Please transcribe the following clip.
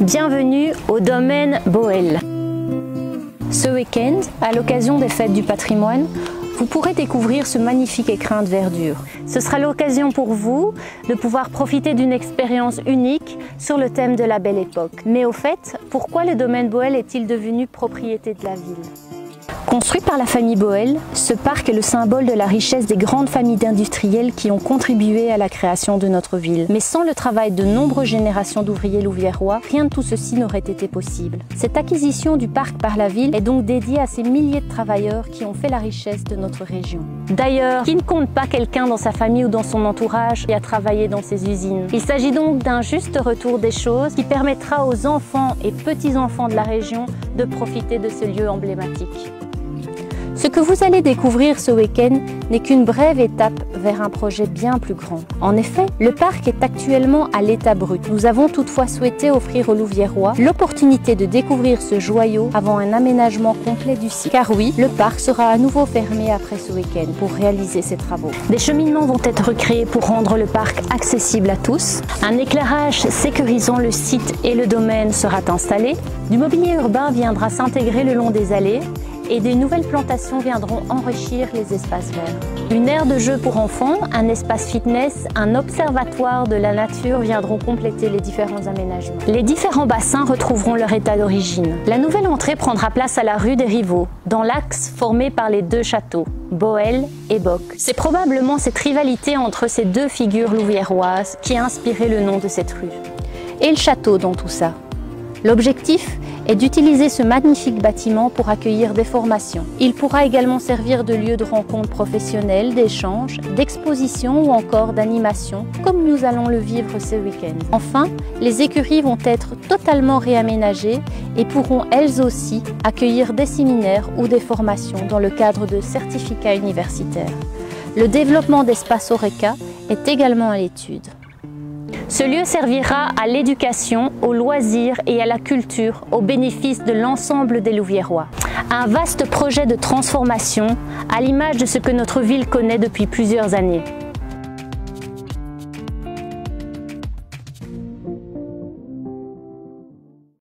Bienvenue au domaine Boël. Ce week-end, à l'occasion des fêtes du patrimoine, vous pourrez découvrir ce magnifique écrin de verdure. Ce sera l'occasion pour vous de pouvoir profiter d'une expérience unique sur le thème de la Belle Époque. Mais au fait, pourquoi le domaine Boël est-il devenu propriété de la ville ? Construit par la famille Boël, ce parc est le symbole de la richesse des grandes familles d'industriels qui ont contribué à la création de notre ville. Mais sans le travail de nombreuses générations d'ouvriers louviérois, rien de tout ceci n'aurait été possible. Cette acquisition du parc par la ville est donc dédiée à ces milliers de travailleurs qui ont fait la richesse de notre région. D'ailleurs, qui ne compte pas quelqu'un dans sa famille ou dans son entourage qui a travaillé dans ces usines. Il s'agit donc d'un juste retour des choses qui permettra aux enfants et petits-enfants de la région de profiter de ce lieu emblématique. Ce que vous allez découvrir ce week-end n'est qu'une brève étape vers un projet bien plus grand. En effet, le parc est actuellement à l'état brut. Nous avons toutefois souhaité offrir aux Louviérois l'opportunité de découvrir ce joyau avant un aménagement complet du site. Car oui, le parc sera à nouveau fermé après ce week-end pour réaliser ces travaux. Des cheminements vont être créés pour rendre le parc accessible à tous. Un éclairage sécurisant le site et le domaine sera installé. Du mobilier urbain viendra s'intégrer le long des allées et des nouvelles plantations viendront enrichir les espaces verts. Une aire de jeu pour enfants, un espace fitness, un observatoire de la nature viendront compléter les différents aménagements. Les différents bassins retrouveront leur état d'origine. La nouvelle entrée prendra place à la rue des Rivaux, dans l'axe formé par les deux châteaux, Boël et Boc. C'est probablement cette rivalité entre ces deux figures louviéroises qui a inspiré le nom de cette rue. Et le château dans tout ça. L'objectif est d'utiliser ce magnifique bâtiment pour accueillir des formations. Il pourra également servir de lieu de rencontre professionnelle, d'échange, d'exposition ou encore d'animation, comme nous allons le vivre ce week-end. Enfin, les écuries vont être totalement réaménagées et pourront elles aussi accueillir des séminaires ou des formations dans le cadre de certificats universitaires. Le développement d'espaces Horeca est également à l'étude. Ce lieu servira à l'éducation, aux loisirs et à la culture au bénéfice de l'ensemble des Louviérois. Un vaste projet de transformation à l'image de ce que notre ville connaît depuis plusieurs années.